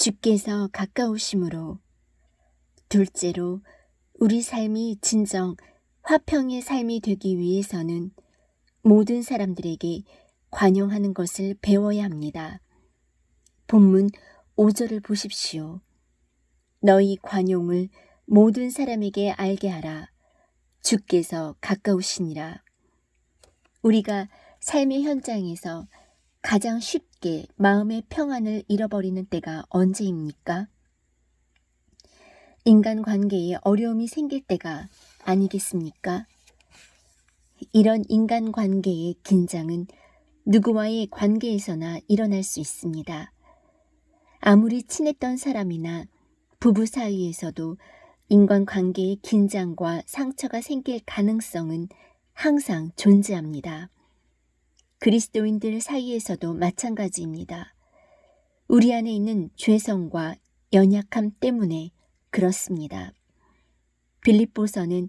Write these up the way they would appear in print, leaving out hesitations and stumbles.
주께서 가까우심으로. 둘째로, 우리 삶이 진정 화평의 삶이 되기 위해서는 모든 사람들에게 관용하는 것을 배워야 합니다. 본문 5절을 보십시오. 너희 관용을 모든 사람에게 알게 하라. 주께서 가까우시니라. 우리가 삶의 현장에서 가장 쉽게 마음의 평안을 잃어버리는 때가 언제입니까? 인간관계에 어려움이 생길 때가 아니겠습니까? 이런 인간관계의 긴장은 누구와의 관계에서나 일어날 수 있습니다. 아무리 친했던 사람이나 부부 사이에서도 인간관계의 긴장과 상처가 생길 가능성은 항상 존재합니다. 그리스도인들 사이에서도 마찬가지입니다. 우리 안에 있는 죄성과 연약함 때문에 그렇습니다. 빌립보서는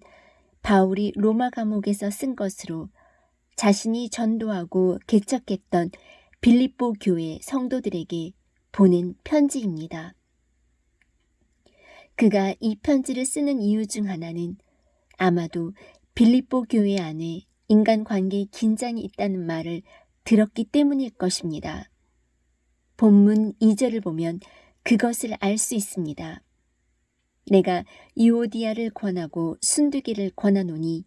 바울이 로마 감옥에서 쓴 것으로 자신이 전도하고 개척했던 빌립보 교회 성도들에게 보낸 편지입니다. 그가 이 편지를 쓰는 이유 중 하나는 아마도 빌립보 교회 안에 인간관계의 긴장이 있다는 말을 들었기 때문일 것입니다. 본문 2절을 보면 그것을 알 수 있습니다. 내가 유오디아를 권하고 순두기를 권하노니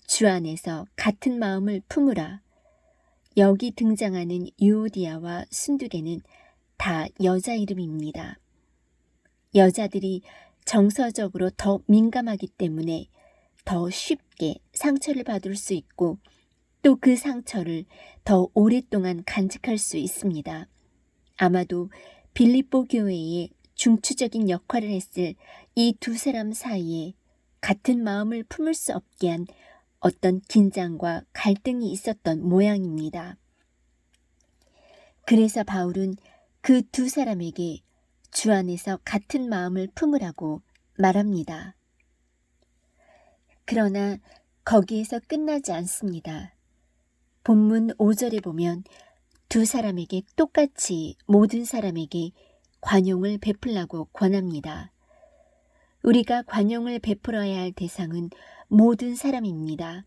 주 안에서 같은 마음을 품으라. 여기 등장하는 유오디아와 순두개는 다 여자 이름입니다. 여자들이 정서적으로 더 민감하기 때문에 더 쉽게 상처를 받을 수 있고 또 그 상처를 더 오랫동안 간직할 수 있습니다. 아마도 빌립보 교회에 중추적인 역할을 했을 이 두 사람 사이에 같은 마음을 품을 수 없게 한 어떤 긴장과 갈등이 있었던 모양입니다. 그래서 바울은 그 두 사람에게 주 안에서 같은 마음을 품으라고 말합니다. 그러나 거기에서 끝나지 않습니다. 본문 5절에 보면 두 사람에게 똑같이 모든 사람에게 관용을 베풀라고 권합니다. 우리가 관용을 베풀어야 할 대상은 모든 사람입니다.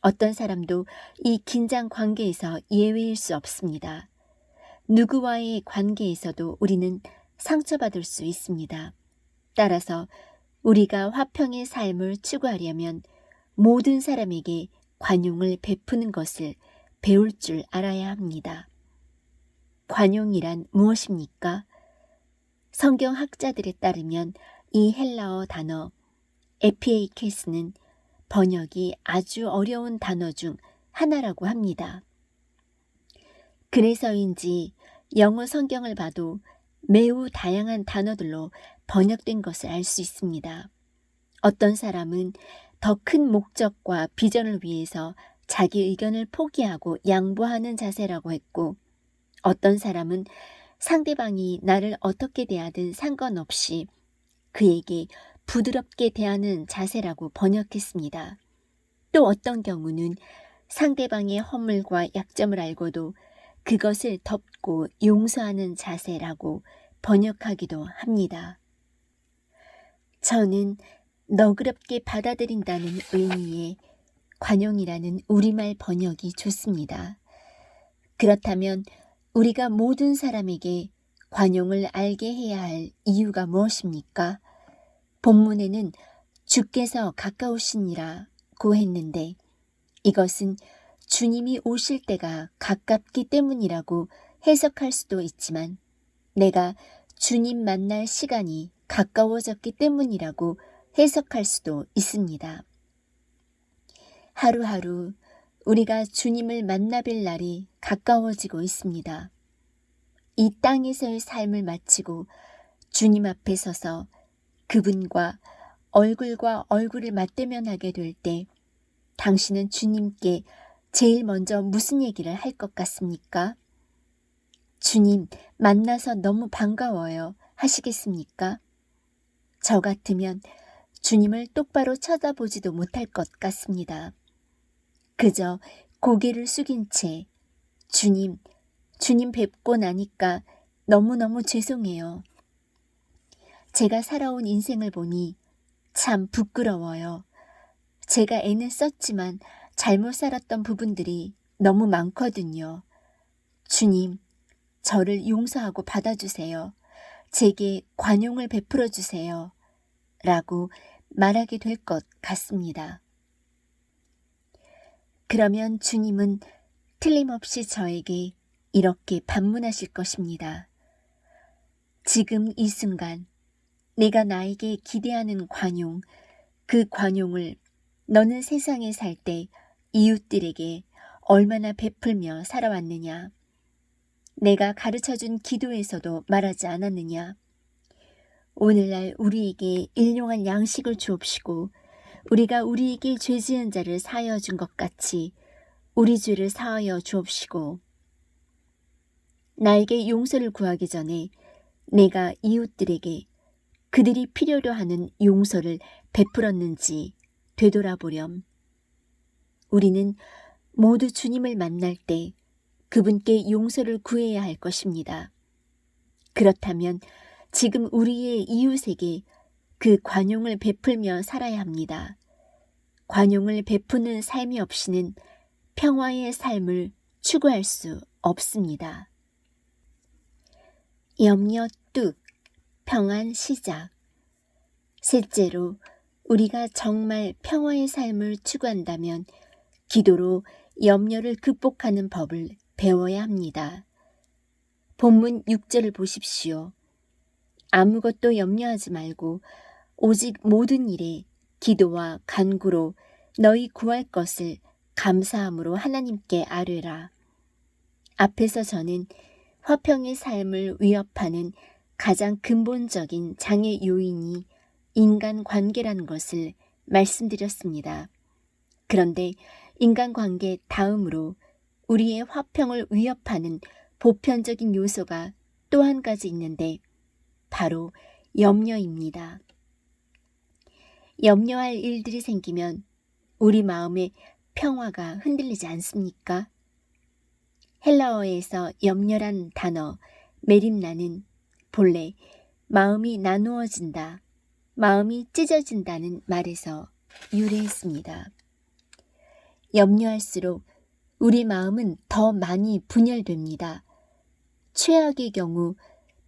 어떤 사람도 이 긴장 관계에서 예외일 수 없습니다. 누구와의 관계에서도 우리는 상처받을 수 있습니다. 따라서 우리가 화평의 삶을 추구하려면 모든 사람에게 관용을 베푸는 것을 배울 줄 알아야 합니다. 관용이란 무엇입니까? 성경학자들에 따르면 이 헬라어 단어 에피에이케스는 번역이 아주 어려운 단어 중 하나라고 합니다. 그래서인지 영어 성경을 봐도 매우 다양한 단어들로 번역된 것을 알 수 있습니다. 어떤 사람은 더 큰 목적과 비전을 위해서 자기 의견을 포기하고 양보하는 자세라고 했고, 어떤 사람은 상대방이 나를 어떻게 대하든 상관없이 그에게 부드럽게 대하는 자세라고 번역했습니다. 또 어떤 경우는 상대방의 허물과 약점을 알고도 그것을 덮고 용서하는 자세라고 번역하기도 합니다. 저는 너그럽게 받아들인다는 의미의 관용이라는 우리말 번역이 좋습니다. 그렇다면 우리가 모든 사람에게 관용을 알게 해야 할 이유가 무엇입니까? 본문에는 주께서 가까우시니라고 했는데 이것은 주님이 오실 때가 가깝기 때문이라고 해석할 수도 있지만 내가 주님 만날 시간이 가까워졌기 때문이라고 해석할 수도 있습니다. 하루하루 우리가 주님을 만나뵐 날이 가까워지고 있습니다. 이 땅에서의 삶을 마치고 주님 앞에 서서 그분과 얼굴과 얼굴을 맞대면하게 될 때 당신은 주님께 제일 먼저 무슨 얘기를 할 것 같습니까? 주님, 만나서 너무 반가워요 하시겠습니까? 저 같으면 주님을 똑바로 쳐다보지도 못할 것 같습니다. 그저 고개를 숙인 채 주님 뵙고 나니까 너무너무 죄송해요. 제가 살아온 인생을 보니 참 부끄러워요. 제가 애는 썼지만 잘못 살았던 부분들이 너무 많거든요. 주님, 저를 용서하고 받아주세요. 제게 관용을 베풀어 주세요. 라고 말하게 될 것 같습니다. 그러면 주님은 틀림없이 저에게 이렇게 반문하실 것입니다. 지금 이 순간 내가 나에게 기대하는 관용, 그 관용을 너는 세상에 살 때 이웃들에게 얼마나 베풀며 살아왔느냐? 내가 가르쳐준 기도에서도 말하지 않았느냐? 오늘날 우리에게 일용할 양식을 주옵시고 우리가 우리에게 죄 지은 자를 사하여 준 것 같이 우리 죄를 사하여 주옵시고 나에게 용서를 구하기 전에 내가 이웃들에게 그들이 필요로 하는 용서를 베풀었는지 되돌아보렴. 우리는 모두 주님을 만날 때 그분께 용서를 구해야 할 것입니다. 그렇다면 지금 우리의 이웃에게 그 관용을 베풀며 살아야 합니다. 관용을 베푸는 삶이 없이는 평화의 삶을 추구할 수 없습니다. 염려 뚝, 평안 시작. 셋째로 우리가 정말 평화의 삶을 추구한다면 기도로 염려를 극복하는 법을 배워야 합니다. 본문 6절을 보십시오. 아무것도 염려하지 말고 오직 모든 일에 기도와 간구로 너희 구할 것을 감사함으로 하나님께 아뢰라. 앞에서 저는 화평의 삶을 위협하는 가장 근본적인 장애 요인이 인간관계라는 것을 말씀드렸습니다. 그런데 인간관계 다음으로 우리의 화평을 위협하는 보편적인 요소가 또 한 가지 있는데 바로 염려입니다. 염려할 일들이 생기면 우리 마음의 평화가 흔들리지 않습니까? 헬라어에서 염려란 단어 메림나는 본래 마음이 나누어진다, 마음이 찢어진다는 말에서 유래했습니다. 염려할수록 우리 마음은 더 많이 분열됩니다. 최악의 경우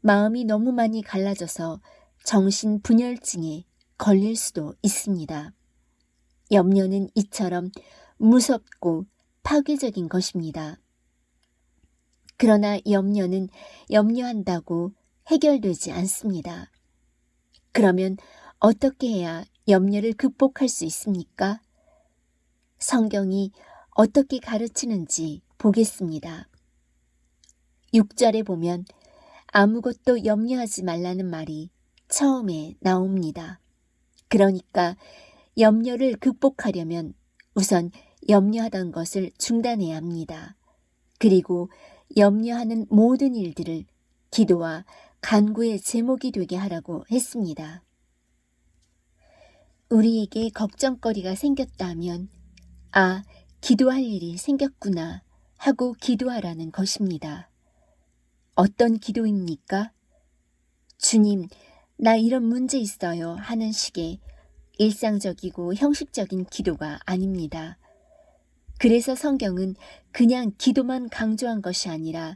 마음이 너무 많이 갈라져서 정신분열증에 걸릴 수도 있습니다. 염려는 이처럼 무섭고 파괴적인 것입니다. 그러나 염려는 염려한다고 해결되지 않습니다. 그러면 어떻게 해야 염려를 극복할 수 있습니까? 성경이 어떻게 가르치는지 보겠습니다. 6절에 보면 아무것도 염려하지 말라는 말이 처음에 나옵니다. 그러니까 염려를 극복하려면 우선 염려하던 것을 중단해야 합니다. 그리고 염려하는 모든 일들을 기도와 간구의 제목이 되게 하라고 했습니다. 우리에게 걱정거리가 생겼다 하면 기도할 일이 생겼구나 하고 기도하라는 것입니다. 어떤 기도입니까? 주님, 나 이런 문제 있어요 하는 식의 일상적이고 형식적인 기도가 아닙니다. 그래서 성경은 그냥 기도만 강조한 것이 아니라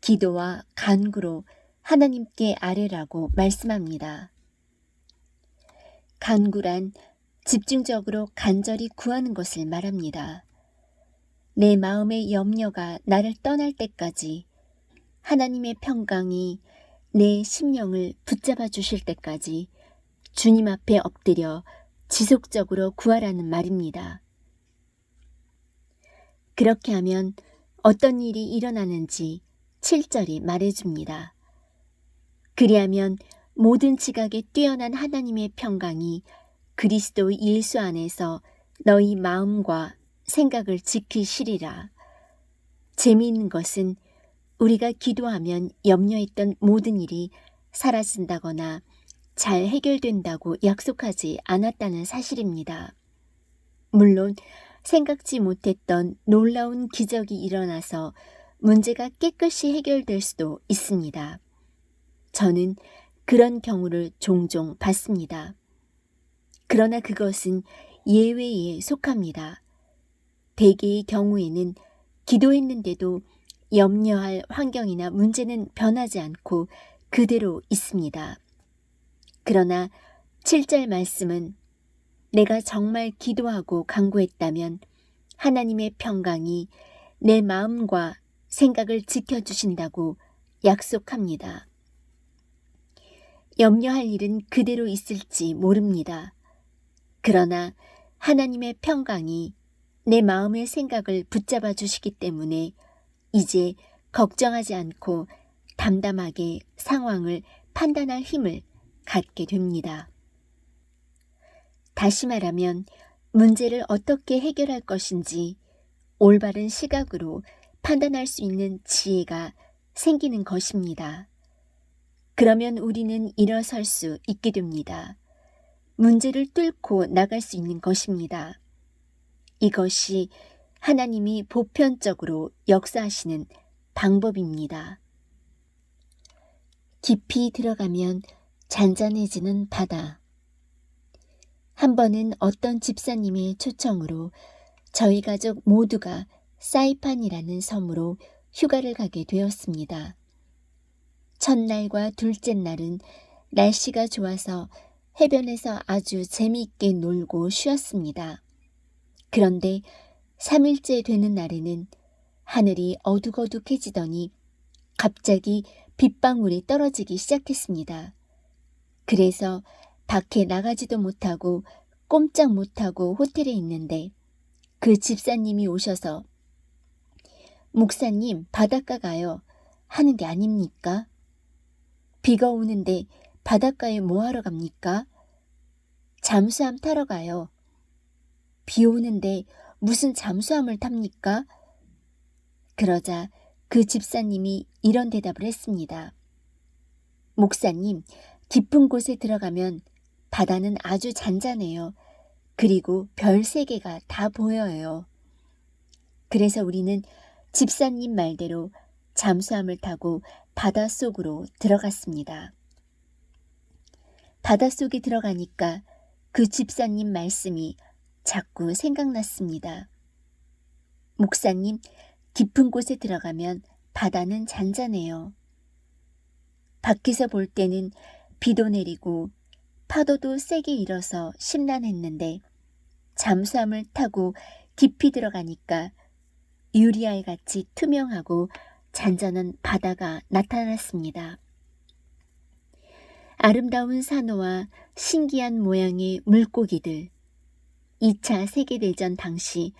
기도와 간구로 하나님께 아뢰라고 말씀합니다. 간구란 집중적으로 간절히 구하는 것을 말합니다. 내 마음의 염려가 나를 떠날 때까지 하나님의 평강이 내 심령을 붙잡아 주실 때까지 주님 앞에 엎드려 지속적으로 구하라는 말입니다. 그렇게 하면 어떤 일이 일어나는지 7절이 말해줍니다. 그리하면 모든 지각에 뛰어난 하나님의 평강이 그리스도 예수 안에서 너희 마음과 생각을 지키시리라. 재미있는 것은 우리가 기도하면 염려했던 모든 일이 사라진다거나 잘 해결된다고 약속하지 않았다는 사실입니다. 물론 생각지 못했던 놀라운 기적이 일어나서 문제가 깨끗이 해결될 수도 있습니다. 저는 그런 경우를 종종 봤습니다. 그러나 그것은 예외에 속합니다. 대개의 경우에는 기도했는데도 염려할 환경이나 문제는 변하지 않고 그대로 있습니다. 그러나 7절 말씀은 내가 정말 기도하고 간구했다면 하나님의 평강이 내 마음과 생각을 지켜주신다고 약속합니다. 염려할 일은 그대로 있을지 모릅니다. 그러나 하나님의 평강이 내 마음의 생각을 붙잡아 주시기 때문에 이제 걱정하지 않고 담담하게 상황을 판단할 힘을 갖게 됩니다. 다시 말하면 문제를 어떻게 해결할 것인지 올바른 시각으로 판단할 수 있는 지혜가 생기는 것입니다. 그러면 우리는 일어설 수 있게 됩니다. 문제를 뚫고 나갈 수 있는 것입니다. 이것이 하나님이 보편적으로 역사하시는 방법입니다. 깊이 들어가면 잔잔해지는 바다. 한 번은 어떤 집사님의 초청으로 저희 가족 모두가 사이판이라는 섬으로 휴가를 가게 되었습니다. 첫날과 둘째 날은 날씨가 좋아서 해변에서 아주 재미있게 놀고 쉬었습니다. 그런데 3일째 되는 날에는 하늘이 어둑어둑해지더니 갑자기 빗방울이 떨어지기 시작했습니다. 그래서 밖에 나가지도 못하고 꼼짝 못하고 호텔에 있는데 그 집사님이 오셔서 목사님 바닷가 가요 하는 게 아닙니까? 비가 오는데 바닷가에 뭐하러 갑니까? 잠수함 타러 가요. 비 오는데 무슨 잠수함을 탑니까? 그러자 그 집사님이 이런 대답을 했습니다. 목사님, 깊은 곳에 들어가면 바다는 아주 잔잔해요. 그리고 별 3개가 다 보여요. 그래서 우리는 집사님 말대로 잠수함을 타고 바닷속으로 들어갔습니다. 바닷속에 들어가니까 그 집사님 말씀이 자꾸 생각났습니다. 목사님, 깊은 곳에 들어가면 바다는 잔잔해요. 밖에서 볼 때는 비도 내리고 파도도 세게 일어서 심란했는데 잠수함을 타고 깊이 들어가니까 유리알 같이 투명하고 잔잔한 바다가 나타났습니다. 아름다운 산호와 신기한 모양의 물고기들, 2차 세계대전 당시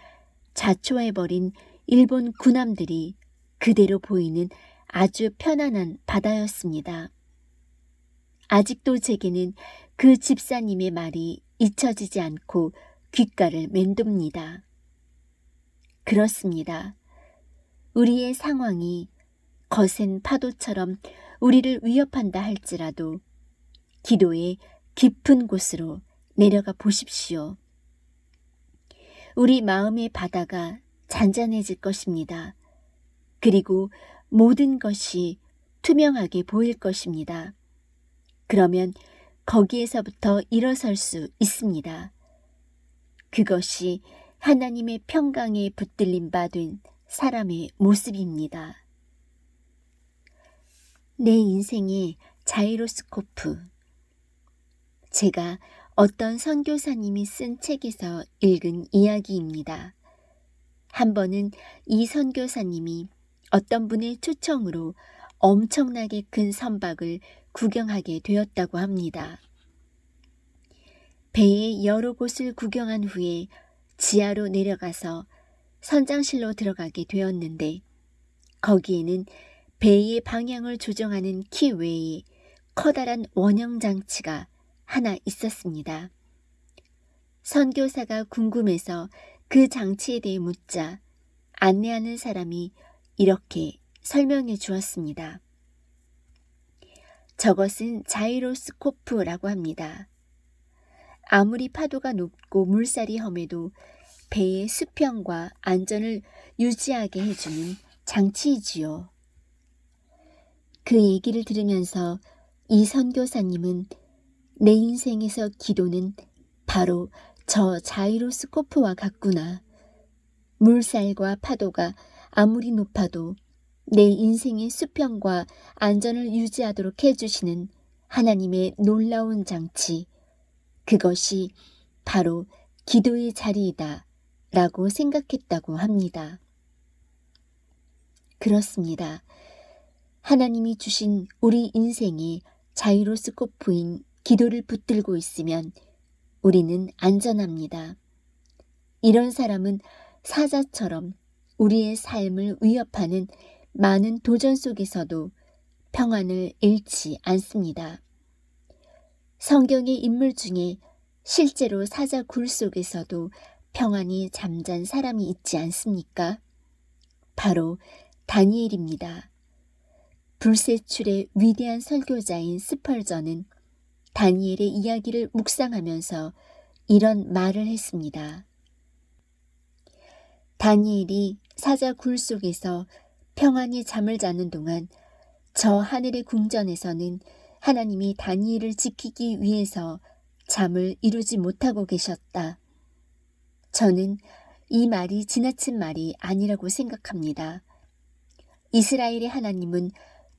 자초해버린 일본 군함들이 그대로 보이는 아주 편안한 바다였습니다. 아직도 제게는 그 집사님의 말이 잊혀지지 않고 귓가를 맴돕니다. 그렇습니다. 우리의 상황이 거센 파도처럼 우리를 위협한다 할지라도 기도의 깊은 곳으로 내려가 보십시오. 우리 마음의 바다가 잔잔해질 것입니다. 그리고 모든 것이 투명하게 보일 것입니다. 그러면 거기에서부터 일어설 수 있습니다. 그것이 하나님의 평강에 붙들림 바 된 사람의 모습입니다. 내 인생의 자이로스코프. 제가 어떤 선교사님이 쓴 책에서 읽은 이야기입니다. 한 번은 이 선교사님이 어떤 분의 초청으로 엄청나게 큰 선박을 구경하게 되었다고 합니다. 배의 여러 곳을 구경한 후에 지하로 내려가서 선장실로 들어가게 되었는데 거기에는 배의 방향을 조정하는 키 외에 커다란 원형 장치가 하나 있었습니다. 선교사가 궁금해서 그 장치에 대해 묻자 안내하는 사람이 이렇게 설명해 주었습니다. 저것은 자이로스코프라고 합니다. 아무리 파도가 높고 물살이 험해도 배의 수평과 안전을 유지하게 해주는 장치이지요. 그 얘기를 들으면서 이 선교사님은 내 인생에서 기도는 바로 저 자이로스코프와 같구나. 물살과 파도가 아무리 높아도 내 인생의 수평과 안전을 유지하도록 해주시는 하나님의 놀라운 장치, 그것이 바로 기도의 자리이다 라고 생각했다고 합니다. 그렇습니다. 하나님이 주신 우리 인생의 자이로스코프인 기도를 붙들고 있으면 우리는 안전합니다. 이런 사람은 사자처럼 우리의 삶을 위협하는 많은 도전 속에서도 평안을 잃지 않습니다. 성경의 인물 중에 실제로 사자 굴 속에서도 평안히 잠잔 사람이 있지 않습니까? 바로 다니엘입니다. 불세출의 위대한 설교자인 스펄전은 다니엘의 이야기를 묵상하면서 이런 말을 했습니다. 다니엘이 사자 굴 속에서 평안히 잠을 자는 동안 저 하늘의 궁전에서는 하나님이 다니엘을 지키기 위해서 잠을 이루지 못하고 계셨다. 저는 이 말이 지나친 말이 아니라고 생각합니다. 이스라엘의 하나님은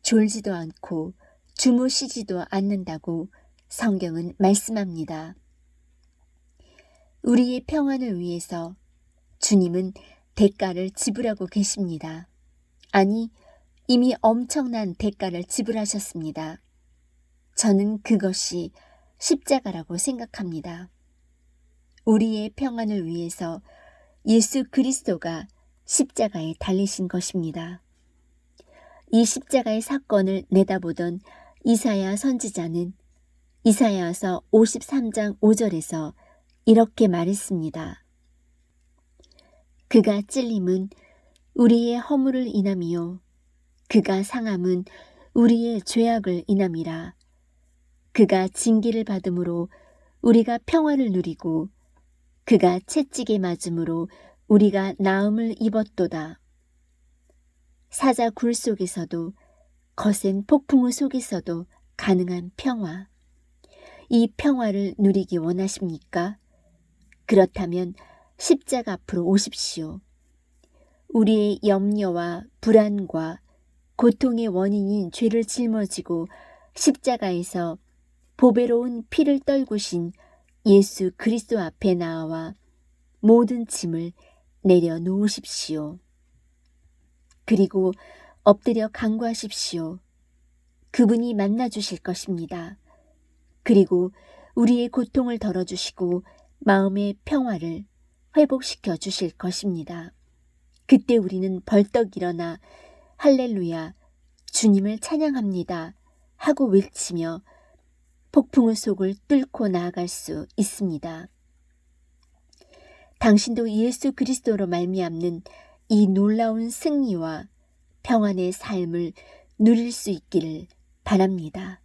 졸지도 않고 주무시지도 않는다고 성경은 말씀합니다. 우리의 평안을 위해서 주님은 대가를 지불하고 계십니다. 아니, 이미 엄청난 대가를 지불하셨습니다. 저는 그것이 십자가라고 생각합니다. 우리의 평안을 위해서 예수 그리스도가 십자가에 달리신 것입니다. 이 십자가의 사건을 내다보던 이사야 선지자는 이사야서 53장 5절에서 이렇게 말했습니다. 그가 찔림은 우리의 허물을 인함이요 그가 상함은 우리의 죄악을 인함이라. 그가 징계를 받음으로 우리가 평화를 누리고 그가 채찍에 맞음으로 우리가 나음을 입었도다. 사자 굴 속에서도 거센 폭풍우 속에서도 가능한 평화. 이 평화를 누리기 원하십니까? 그렇다면 십자가 앞으로 오십시오. 우리의 염려와 불안과 고통의 원인인 죄를 짊어지고 십자가에서 보배로운 피를 떨구신 예수 그리스도 앞에 나와 모든 짐을 내려놓으십시오. 그리고 엎드려 간구하십시오. 그분이 만나주실 것입니다. 그리고 우리의 고통을 덜어주시고 마음의 평화를 회복시켜 주실 것입니다. 그때 우리는 벌떡 일어나 할렐루야, 주님을 찬양합니다 하고 외치며 폭풍우 속을 뚫고 나아갈 수 있습니다. 당신도 예수 그리스도로 말미암는 이 놀라운 승리와 평안의 삶을 누릴 수 있기를 바랍니다.